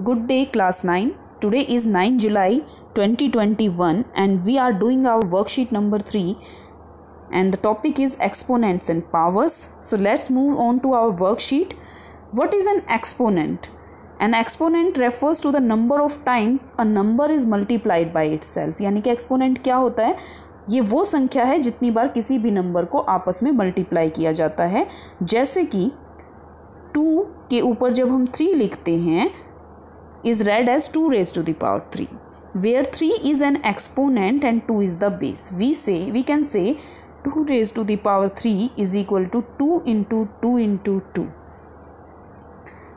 Good day, class 9. Today is 9 July 2021 and we are doing our worksheet number 3 and the topic is exponents and powers. So let's move on to our worksheet. What is an exponent? An exponent refers to the number of times a number is multiplied by itself. यानी कि exponent क्या होता है? ये वो संख्या है जितनी बार किसी भी नंबर को आपस में मल्टीप्लाई किया जाता है. जैसे कि 2 के ऊपर जब हम 3 लिखते हैं is read as 2 raised to the power 3, where 3 is an exponent and 2 is the base. We can say 2 raised to the power 3 is equal to 2 into 2 into 2.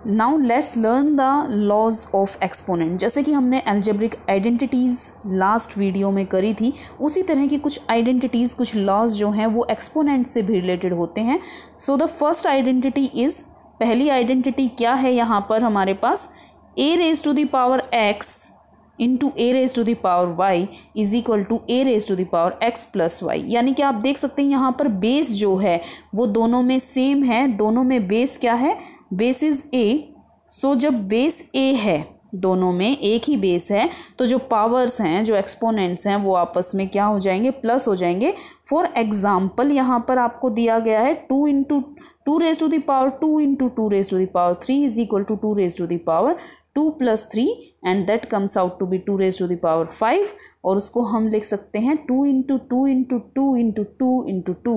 Now let's learn the laws of exponent. जैसे कि हमने algebraic identities last video में करी थी, उसी तरह की कुछ आइडेंटिटीज़, कुछ लॉज जो हैं वो एक्सपोनेंट से भी रिलेटेड होते हैं. So the first identity is, पहली आइडेंटिटी क्या है यहाँ पर हमारे पास, a raised to the power x into a raised to the power y is equal to a raised to the power x plus y. यानी कि आप देख सकते हैं यहाँ पर बेस जो है वो दोनों में सेम है. दोनों में बेस क्या है? Base is a. सो जब बेस a है, दोनों में एक ही बेस है, तो जो पावर्स हैं, जो एक्सपोनेंट्स हैं, वो आपस में क्या हो जाएंगे? प्लस हो जाएंगे. फॉर एग्जाम्पल यहाँ पर आपको दिया गया है 2 into 2 raised to the power 2 into 2 raised to the power 3 is equal to 2 raised to the power 2 plus 3 and that comes out to be 2 raised to the power 5. और उसको हम लिख सकते हैं 2 into 2 into 2 into 2 into 2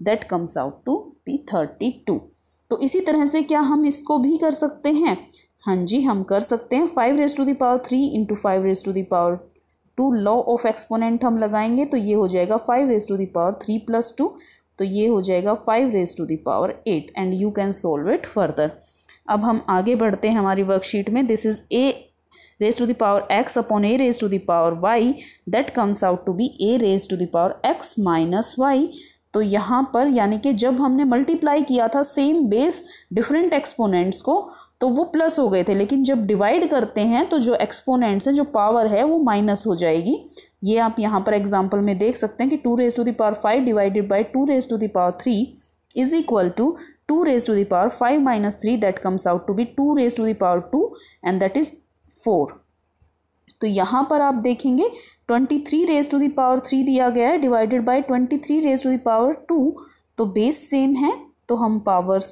that comes out to be 32. तो इसी तरह से क्या हम इसको भी कर सकते हैं? हाँ जी, हम कर सकते हैं. 5 raised to the power 3 into 5 raised to the power 2 law of exponent हम लगाएंगे तो ये हो जाएगा 5 raised to the power 3 plus 2. तो ये हो जाएगा 5 raised to the power 8 and you can solve it further. अब हम आगे बढ़ते हैं हमारी वर्कशीट में. This is a raised to the power x upon a raised to the power y that comes out to be a raised to the power x minus y. तो यहाँ पर यानी कि जब हमने मल्टीप्लाई किया था सेम बेस डिफरेंट एक्सपोनेंट्स को तो वो प्लस हो गए थे, लेकिन जब डिवाइड करते हैं तो जो एक्सपोनेंट्स हैं, जो पावर है, वो माइनस हो जाएगी. ये आप यहाँ पर एग्जांपल में देख सकते हैं कि 2 raised to the power 5 divided by 2 raised to the power 3 is equal to 2 raised to the power 5 minus 3 that comes out to be 2 raised to the power 2 and that is 4. तो यहाँ पर आप देखेंगे 23 raised to the power 3 दिया गया है divided by 23 raised to the power 2. तो base same है तो हम पावर्स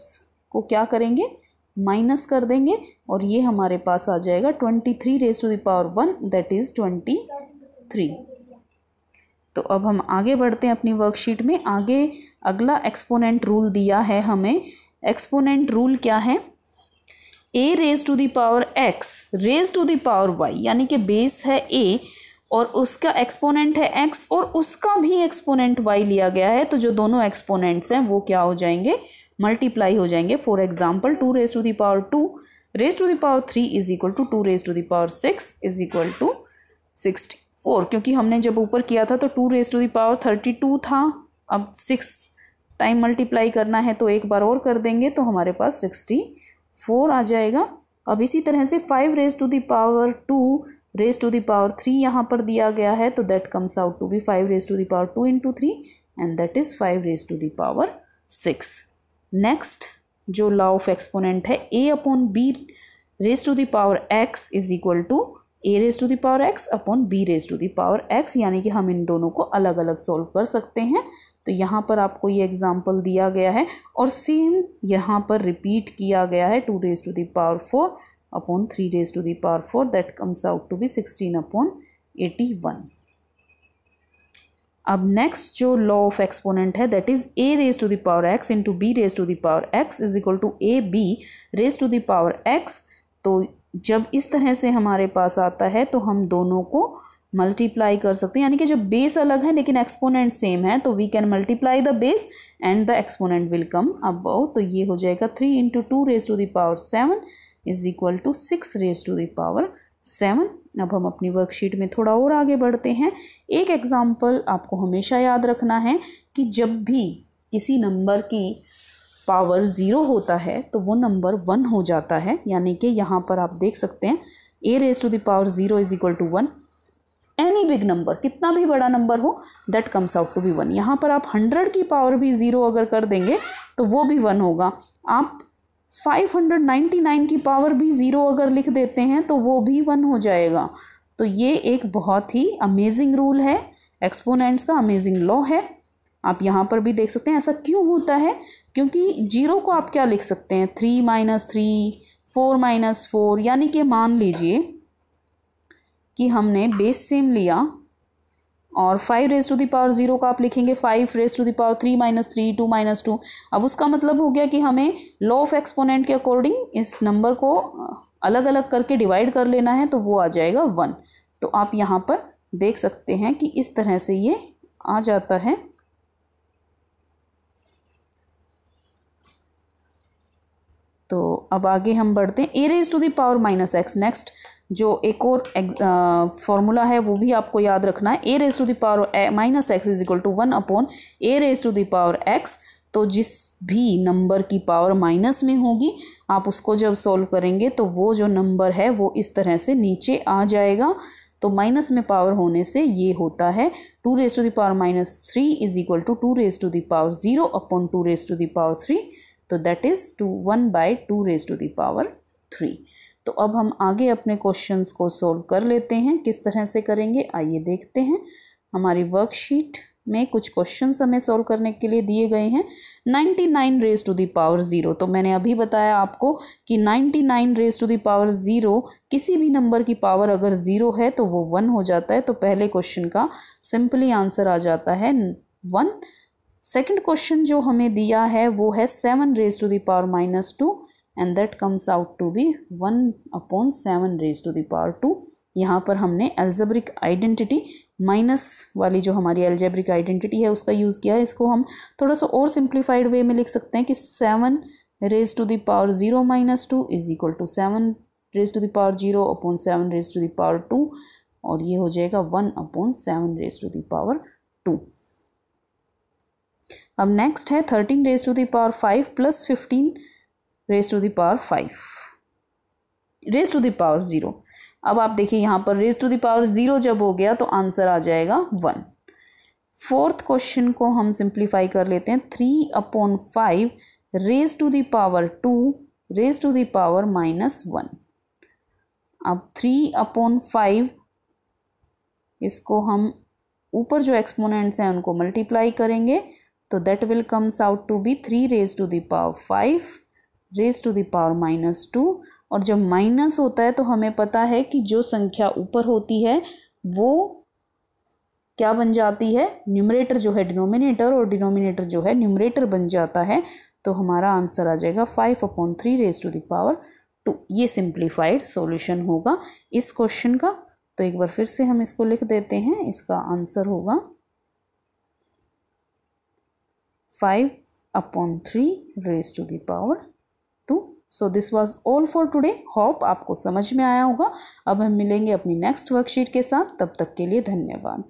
को क्या करेंगे? माइनस कर देंगे और ये हमारे पास आ जाएगा 23 raised to the power 1 that is 23. तो अब हम आगे बढ़ते हैं अपनी वर्कशीट में. आगे अगला एक्सपोनेंट रूल दिया है हमें. एक्सपोनेंट रूल क्या है? a raised to the power x raised to the power y, यानी कि बेस है a और उसका एक्सपोनेंट है x और उसका भी एक्सपोनेंट y लिया गया है. तो जो दोनों एक्सपोनेंट्स हैं वो क्या हो जाएंगे? मल्टीप्लाई हो जाएंगे. For example 2 raised to the power 2 raised to the power 3 is equal to 2 raised to the power 6 is equal to 64. क्योंकि हमने जब ऊपर किया था तो 2 raised to the power 32 था. अब 6 टाइम मल्टीप्लाई करना है तो एक बार और कर देंगे तो हमारे पास 64 आ जाएगा. अब इसी तरह से 5 raised to the power 2 raised to the power 3 यहाँ पर दिया गया है तो that comes out to be 5 raised to the power 2 into 3 and that is 5 raised to the power 6. Next जो लॉ ऑफ एक्सपोनेंट है, a upon b raised to the power x is equal to a raised to the power x upon b raised to the power x. यानी कि हम इन दोनों को अलग अलग solve कर सकते हैं. तो यहाँ पर आपको ये एग्जाम्पल दिया गया है और सेम यहाँ पर रिपीट किया गया है 2 raised to the power 4 upon 3 raised to the power 4 that comes out to be 16 upon 81. अब नेक्स्ट जो लॉ ऑफ एक्सपोनेंट है that is a raised to the power x into b raised to the power x is equal to a b raised to the power x. तो जब इस तरह से हमारे पास आता है तो हम दोनों को मल्टीप्लाई कर सकते हैं. यानी कि जब बेस अलग है लेकिन एक्सपोनेंट सेम है तो we can multiply the base and the exponent will come above. तो ये हो जाएगा 3 into 2 raised to the power 7 is equal to 6 raised to the power 7. अब हम अपनी वर्कशीट में थोड़ा और आगे बढ़ते हैं. एक एग्जाम्पल आपको हमेशा याद रखना है कि जब भी किसी नंबर की पावर 0 होता है तो वो नंबर 1 हो जाता है. यानी कि यहाँ पर आप देख सकते हैं a raised to the power 0 is equal to 1. Any big number, कितना भी बड़ा नंबर हो, that comes out to be 1. यहाँ पर आप 100 की पावर भी 0 अगर कर देंगे तो वो भी 1 होगा. आप 599 की पावर भी 0 अगर लिख देते हैं तो वो भी 1 हो जाएगा। तो ये एक बहुत ही अमेजिंग रूल है, एक्सपोनेंट्स का अमेजिंग लॉ है। आप यहाँ पर भी देख सकते हैं ऐसा क्यों होता है, क्योंकि 0 को आप क्या लिख सकते हैं, 3 - 3, 4 - 4, यानी कि मान लीजिए कि हमने बेस सेम लिया और 5 रेज़ टू द पावर 0 का आप लिखेंगे 5 रेज़ टू द पावर 3 - 3, 2 - 2। अब उसका मतलब हो गया कि हमें लॉ ऑफ एक्सपोनेंट के अकॉर्डिंग इस नंबर को अलग अलग करके डिवाइड कर लेना है, तो वो आ जाएगा 1। तो आप यहाँ पर देख सकते हैं कि इस तरह से ये आ जाता है। तो अब आगे हम बढ़ते हैं, a raise to the power -x। Next जो एक और फॉर्मूला है वो भी आपको याद रखना है, a raise to the power -x is equal to 1 upon a raise to the power x। तो जिस भी नंबर की पावर माइनस में होगी आप उसको जब सॉल्व करेंगे तो वो जो नंबर है वो इस तरह से नीचे आ जाएगा। तो माइनस में पावर होने से ये होता है 2 raise to the power -3 is equal to 2 raise to the power 0 upon 2 raise to the power 3। तो that is 1/2 raise to the power 3। तो अब हम आगे अपने क्वेश्चंस को सॉल्व कर लेते हैं। किस तरह से करेंगे आइए देखते हैं। हमारी वर्कशीट में कुछ क्वेश्चंस हमें सॉल्व करने के लिए दिए गए हैं। 99 रेज़ टू द पावर 0, तो मैंने अभी बताया आपको कि 99 रेज़ टू द पावर 0 किसी भी नंबर की पावर अगर 0 है तो वो 1 हो जाता है। तो पहले क्वेश्चन का सिंपली आंसर आ जाता है 1। सेकंड क्वेश्चन जो हमें दिया है वो है 7 raise to the power -2 and that comes out to be 1 upon 7 raise to the power 2। यहाँ पर हमने एल्जेब्रिक आइडेंटिटी माइनस वाली जो हमारी एल्जेब्रिक आइडेंटिटी है उसका यूज़ किया है। इसको हम थोड़ा सा और सिंप्लीफाइड वे में लिख सकते हैं कि 7 raise to the power 0 - 2 is equal to 7 raise to the power 0 upon 7 raise to the power 2, और ये हो जाएगा 1 upon 7 raise to the power 2। अब नेक्स्ट है 13 raise to the power 5 plus 15 raise to the power 5 raise to the power 0। अब आप देखिए यहाँ पर रेज़ टू द पावर 0 जब हो गया तो आंसर आ जाएगा 1। फोर्थ क्वेश्चन को हम सिंप्लीफाई कर लेते हैं, 3 upon 5 raise to the power 2 raise to the power -1। अब 3 अपॉन 5 इसको हम ऊपर जो एक्सपोनेंट्स हैं उनको मल्टीप्लाई करेंगे तो that will comes out to be 3 raise to the power 5 raise to the power -2। और जब माइनस होता है तो हमें पता है कि जो संख्या ऊपर होती है वो क्या बन जाती है, न्यूमरेटर जो है डिनोमिनेटर और डिनोमिनेटर जो है न्यूमरेटर बन जाता है। तो हमारा आंसर आ जाएगा 5 upon 3 raise to the power 2। ये सिंप्लीफाइड सॉल्यूशन होगा इस क्वेश्चन का। तो एक बार फिर से हम इसको लिख देते हैं, इसका आंसर होगा 5 upon 3 raised to the power 2। So this was all for today. Hope आपको समझ में आया होगा। अब हम मिलेंगे अपनी नेक्स्ट वर्कशीट के साथ, तब तक के लिए धन्यवाद।